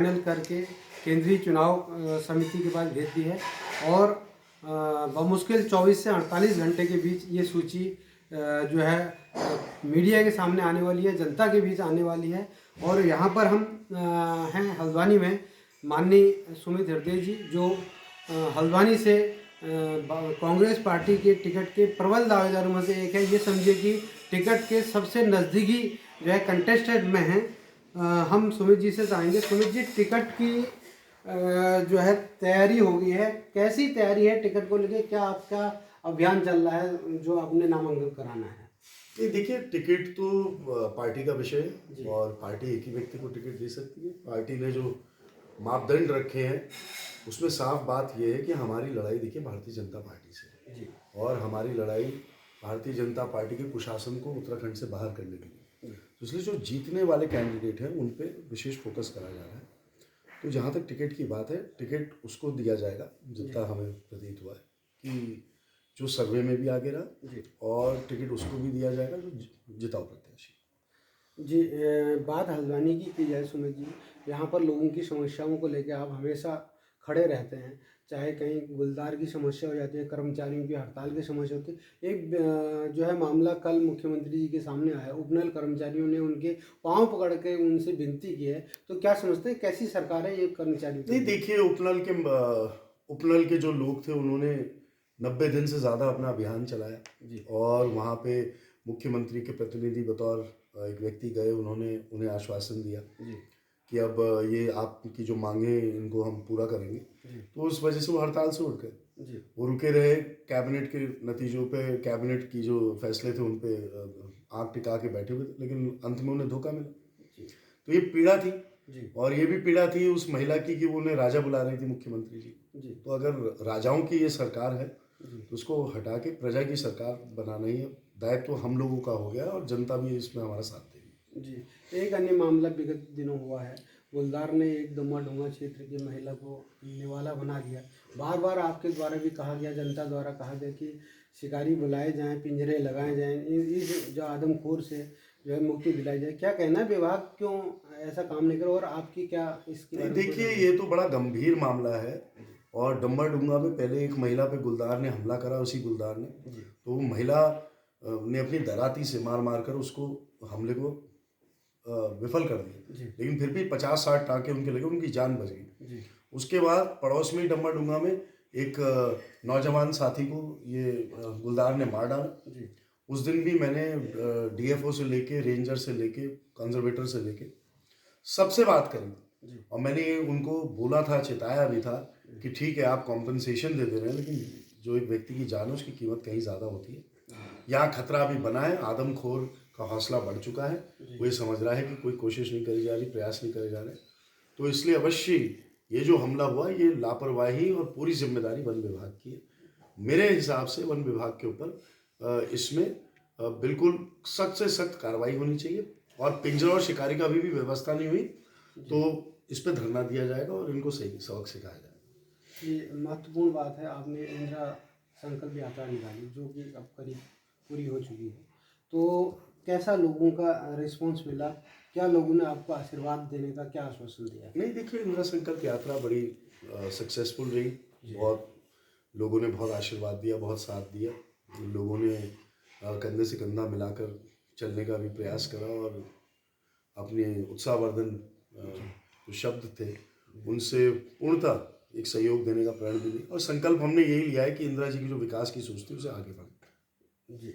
Final करके केंद्रीय चुनाव समिति के पास भेज दी है और बमुश्किल 24 से 48 घंटे के बीच ये सूची जो है मीडिया के सामने आने वाली है, जनता के बीच आने वाली है। और यहाँ पर हम हैं हल्द्वानी में माननीय सुमित हृदय जी, जो हल्द्वानी से कांग्रेस पार्टी के टिकट के प्रबल दावेदारों में से एक है। ये समझिए कि टिकट के सबसे नज़दीकी जो है कंटेस्टेड में हैं। हम सुमित जी से चाहेंगे, सुमित जी टिकट की जो है तैयारी हो गई है, कैसी तैयारी है टिकट को लेके? क्या आपका अभियान चल रहा है जो आपने नामांकन कराना है? ये देखिए, टिकट तो पार्टी का विषय है और पार्टी एक ही व्यक्ति को टिकट दे सकती है। पार्टी ने जो मापदंड रखे हैं उसमें साफ बात यह है कि हमारी लड़ाई देखिए भारतीय जनता पार्टी से है और हमारी लड़ाई भारतीय जनता पार्टी के कुशासन को उत्तराखंड से बाहर करने के लिए। तो इसलिए जो जीतने वाले कैंडिडेट हैं उन पे विशेष फोकस करा जा रहा है। तो जहाँ तक टिकट की बात है, टिकट उसको दिया जाएगा जितना हमें प्रतीत हुआ है कि जो सर्वे में भी आगे रहा, और टिकट उसको भी दिया जाएगा जो जिताऊ प्रत्याशी। जी, बात हल्द्वानी की जाए सुमित जी, यहाँ पर लोगों की समस्याओं को लेकर आप हमेशा खड़े रहते हैं। चाहे कहीं गुलदार की समस्या हो जाती है, कर्मचारियों की हड़ताल की समस्या होती है। एक जो है मामला कल मुख्यमंत्री जी के सामने आया, उपनल कर्मचारियों ने उनके पांव पकड़ के उनसे विनती की है। तो क्या समझते हैं कैसी सरकार है ये कर्मचारी? नहीं देखिए, उपनल के जो लोग थे उन्होंने 90 दिन से ज़्यादा अपना अभियान चलाया और वहाँ पे मुख्यमंत्री के प्रतिनिधि बतौर एक व्यक्ति गए। उन्होंने उन्हें आश्वासन दिया कि अब ये आपकी जो मांगे इनको हम पूरा करेंगे। तो उस वजह से वो हड़ताल से उठ गए, वो रुके रहे। कैबिनेट के नतीजों पे, कैबिनेट की जो फैसले थे उन पे आँख टिका के बैठे हुए थे, लेकिन अंत में उन्हें धोखा मिला। तो ये पीड़ा थी और ये भी पीड़ा थी उस महिला की कि वो उन्हें राजा बुला रही थी मुख्यमंत्री जी। तो अगर राजाओं की ये सरकार है तो उसको हटा के प्रजा की सरकार बनाना ही दायित्व तो हम लोगों का हो गया और जनता भी इसमें हमारा साथ देगी। जी, एक अन्य मामला विगत दिनों हुआ है। गुलदार ने एक दम्मा डोंगा क्षेत्र की महिला को निवाला बना दिया। बार बार आपके द्वारा भी कहा गया, जनता द्वारा कहा गया कि शिकारी बुलाए जाएं, पिंजरे लगाए जाएं, इस जो आदमखोर से जो है मुक्ति दिलाई जाए। क्या कहना है, विभाग क्यों ऐसा काम नहीं कर रहा और आपकी क्या इसकी? देखिए, ये तो बड़ा गंभीर मामला है और डम्बर डुंगा में पहले एक महिला पे गुलदार ने हमला करा, उसी गुलदार ने। तो वो महिला ने अपनी दराती से मार मार कर उसको हमले को विफल कर दिया, लेकिन फिर भी 50-60 टाँके उनके लगे, उनकी जान बच गई। उसके बाद पड़ोस में ही डम्बर डुंगा में एक नौजवान साथी को ये गुलदार ने मार डाला। उस दिन भी मैंने डीएफओ से लेके, रेंजर से लेके, कंजर्वेटर से लेके सबसे बात करी और मैंने उनको बोला था, चेताया भी था कि ठीक है आप कॉम्पनसेशन दे दे रहे हैं, लेकिन जो एक व्यक्ति की जान है उसकी कीमत कहीं ज़्यादा होती है। यहाँ खतरा अभी बना है, आदमखोर का हौसला बढ़ चुका है। वो ये समझ रहा है कि कोई कोशिश नहीं करी जा रही, प्रयास नहीं करे जा रहे। तो इसलिए अवश्य ये जो हमला हुआ ये लापरवाही और पूरी जिम्मेदारी वन विभाग की है। मेरे हिसाब से वन विभाग के ऊपर इसमें बिल्कुल सख्त से सख्त कार्रवाई होनी चाहिए और पिंजरा और शिकारी का अभी भी व्यवस्था नहीं हुई तो इस पर धरना दिया जाएगा और इनको सही सबक सिखाया जाएगा। ये महत्वपूर्ण बात है। आपने इंदिरा संकल्प यात्रा निकाली जो कि अब करीब पूरी हो चुकी है, तो कैसा लोगों का रिस्पांस मिला? क्या लोगों ने आपको आशीर्वाद देने का क्या आश्वासन दिया? नहीं देखिए, इंदिरा संकल्प यात्रा बड़ी सक्सेसफुल रही। बहुत लोगों ने बहुत आशीर्वाद दिया, बहुत साथ दिया। लोगों ने कंधे से कंधा मिलाकर चलने का भी प्रयास करा और अपने उत्साहवर्धन जो शब्द थे उनसे पूर्णतः एक सहयोग देने का प्रण भी दिया। और संकल्प हमने यही लिया है कि इंदिरा जी की जो विकास की सोच थी उसे आगे बढ़ाएं। जी,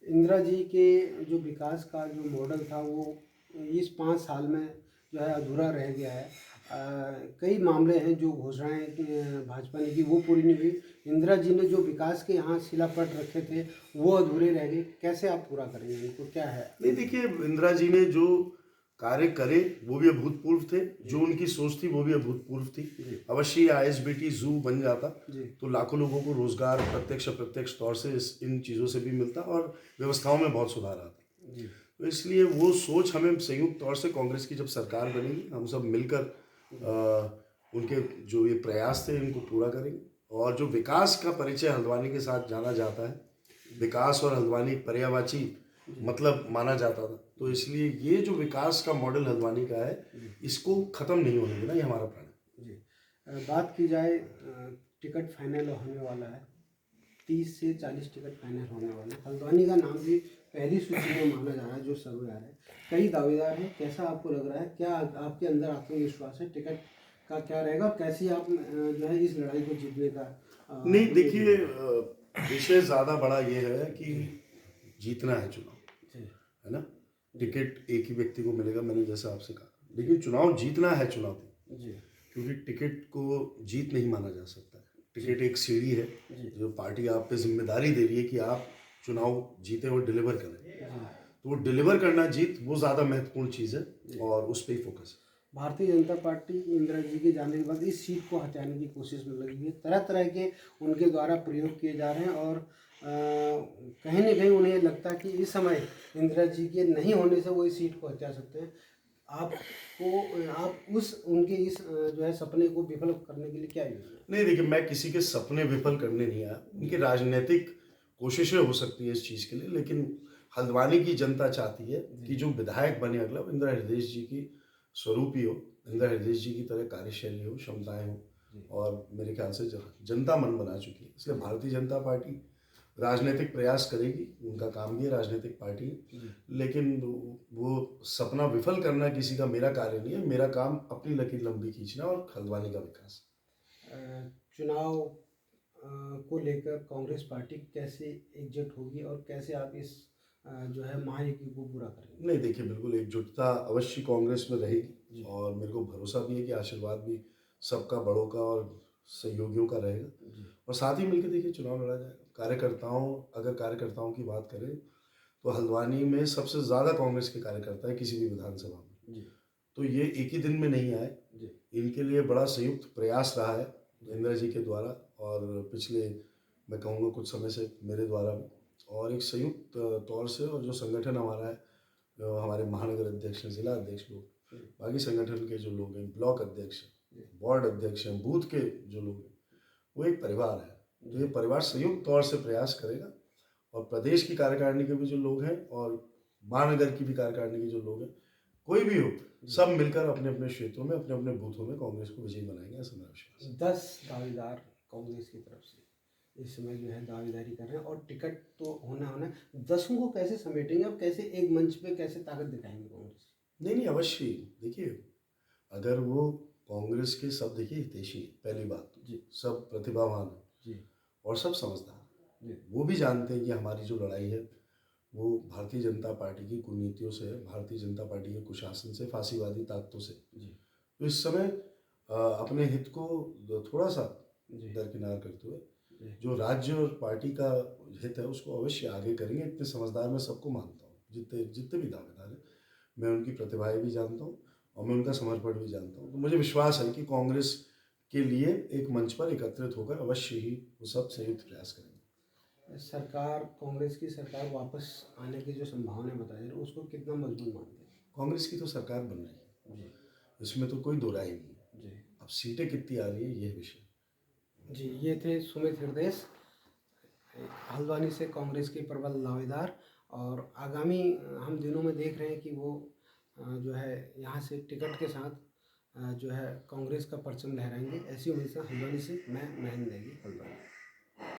इंदिरा जी के जो विकास का जो मॉडल था वो इस 5 साल में जो है अधूरा रह गया है। कई मामले हैं जो घोषणाएं भाजपा ने की वो पूरी नहीं हुई। इंदिरा जी ने जो विकास के यहाँ शिलापट रखे थे वो अधूरे रह गए। कैसे आप पूरा करेंगे इनको, क्या है? नहीं देखिए, इंदिरा जी ने जो कार्य करे वो भी अभूतपूर्व थे, जो उनकी सोच थी वो भी अभूतपूर्व थी। अवश्य आईएसबीटी जू बन जाता तो लाखों लोगों को रोजगार प्रत्यक्ष अप्रत्यक्ष तौर से इन चीज़ों से भी मिलता और व्यवस्थाओं में बहुत सुधार आता। तो इसलिए वो सोच हमें संयुक्त तौर से कांग्रेस की जब सरकार बनेगी हम सब मिलकर उनके जो ये प्रयास थे इनको पूरा करेंगे। और जो विकास का परिचय हल्द्वानी के साथ जाना जाता है, विकास और हल्द्वानी पर्यायवाची मतलब माना जाता था। तो इसलिए ये जो विकास का मॉडल हल्द्वानी का है, इसको ख़त्म नहीं होने देना, ये हमारा प्रण है। जी। बात की जाए टिकट फाइनल होने वाला है, 30 से 40 टिकट फाइनल होने वाले हैं। हल्द्वानी का नाम भी पहली सूची में माना जा रहा है जो सर्वे आ रहा है। कई दावेदार हैं, कैसा आपको लग रहा है, क्या आपके अंदर आत्मविश्वास है, टिकट का क्या रहेगा और कैसे आप जो है इस लड़ाई को जीतने का नहीं देखिए, विषय ज़्यादा बड़ा ये है कि जीतना है चुनाव, जी है ना। टिकट एक ही व्यक्ति को मिलेगा, मैंने जैसा आपसे कहा, लेकिन चुनाव जीतना है चुनौती, जी क्योंकि टिकट को जीत नहीं माना जा सकता है। टिकट एक सीढ़ी है जो पार्टी आप पे जिम्मेदारी दे रही है कि आप चुनाव जीते और डिलीवर करें। तो वो डिलीवर करना, जीत, वो ज़्यादा महत्वपूर्ण चीज़ है और उस पर ही फोकस है। भारतीय जनता पार्टी इंदिरा जी के जाने के बाद इस सीट को हटाने की कोशिश में लगी है। तरह तरह के उनके द्वारा प्रयोग किए जा रहे हैं और कहीं ना कहीं उन्हें लगता है कि इस समय इंदिरा जी के नहीं होने से वो इस सीट को हटा सकते हैं। आप उस उनके इस जो है सपने को विफल करने के लिए क्या योजना है? नहीं देखिए, मैं किसी के सपने विफल करने नहीं आया। उनकी राजनीतिक कोशिशें हो सकती है इस चीज़ के लिए, लेकिन हल्द्वानी की जनता चाहती है कि जो विधायक बने अगला, वो इंदिरा हृदय जी की स्वरूप ही हो, इंदिरा हृदय जी की तरह कार्यशैली हो, क्षमताएं हो। और मेरे ख्याल से जनता मन बना चुकी है, इसलिए भारतीय जनता पार्टी राजनीतिक प्रयास करेगी। उनका काम भी है, राजनीतिक पार्टी है। लेकिन वो सपना विफल करना किसी का मेरा कार्य नहीं है। मेरा काम अपनी लकीर लंबी खींचना और हल्द्वानी का विकास। चुनाव को लेकर कांग्रेस पार्टी कैसे एकजुट होगी और कैसे आप इस जो है महायुति को पूरा करेंगे? नहीं देखिए, बिल्कुल एकजुटता अवश्य कांग्रेस में रहेगी और मेरे को भरोसा भी है कि आशीर्वाद भी सबका, बड़ों का और सहयोगियों का रहेगा। और साथ ही मिलकर देखिए चुनाव लड़ा जाएगा। अगर कार्यकर्ताओं की बात करें तो हल्द्वानी में सबसे ज़्यादा कांग्रेस के कार्यकर्ता है किसी भी विधानसभा में। तो ये एक ही दिन में नहीं आए, इनके लिए बड़ा संयुक्त प्रयास रहा है इंदिरा जी के द्वारा और पिछले, मैं कहूँगा कुछ समय से मेरे द्वारा भी। और एक संयुक्त तौर से, और जो संगठन हमारा है, जो हमारे महानगर अध्यक्ष हैं, जिला अध्यक्ष लोग, बाकी संगठन के जो लोग हैं, ब्लॉक अध्यक्ष, वार्ड अध्यक्ष हैं, बूथ के जो लोग हैं, वो एक परिवार है। तो ये परिवार संयुक्त तौर से प्रयास करेगा और प्रदेश की कार्यकारिणी के भी जो लोग हैं और महानगर की भी कार्यकारिणी के जो लोग हैं, कोई भी हो, सब मिलकर अपने अपने क्षेत्रों में, अपने अपने बूथों में कांग्रेस को विजयी बनाएंगे, ऐसा मेरा विश्वास है। 10 दावेदार कांग्रेस की तरफ से इस समय जो है दावेदारी कर रहे हैं और टिकट तो होना होना है। 10 को कैसे समेटेंगे और कैसे एक मंच पे कैसे ताकत दिखाएंगे कांग्रेस? नहीं अवश्य देखिए, अगर वो कांग्रेस के सब, देखिए हितैषी, पहली बात तो सब प्रतिभावान है और सब समझदार, वो भी जानते हैं कि हमारी जो लड़ाई है वो भारतीय जनता पार्टी की कुनीतियों से है, भारतीय जनता पार्टी के कुशासन से, फांसीवादी ताकतों से। तो इस समय अपने हित को थोड़ा सा दरकिनार करते हुए जो राज्य और पार्टी का हित है उसको अवश्य आगे करेंगे। इतने समझदार मैं सबको मानता हूँ, जितने भी दावेदार हैं, मैं उनकी प्रतिभाएं भी जानता हूँ और मैं उनका समर्पण भी जानता हूँ। तो मुझे विश्वास है कि कांग्रेस के लिए एक मंच पर एकत्रित होकर अवश्य ही वो सब संयुक्त प्रयास करेंगे। सरकार, कांग्रेस की सरकार वापस आने की जो संभावना बताई है उसको कितना मजबूत मानते हैं? कांग्रेस की तो सरकार बन रही है, इसमें तो कोई दो राय नहीं है। अब सीटें कितनी आ रही है ये विषय। जी, ये थे सुमित हृदय, हल्द्वानी से कांग्रेस के प्रबल दावेदार, और आगामी हम दिनों में देख रहे हैं कि वो जो है यहाँ से टिकट के साथ जो है कांग्रेस का परचम लहराएंगे। ऐसी उम्मीद से हल्द्वानी से मैं महेंद्र नेगी, हल्द्वानी।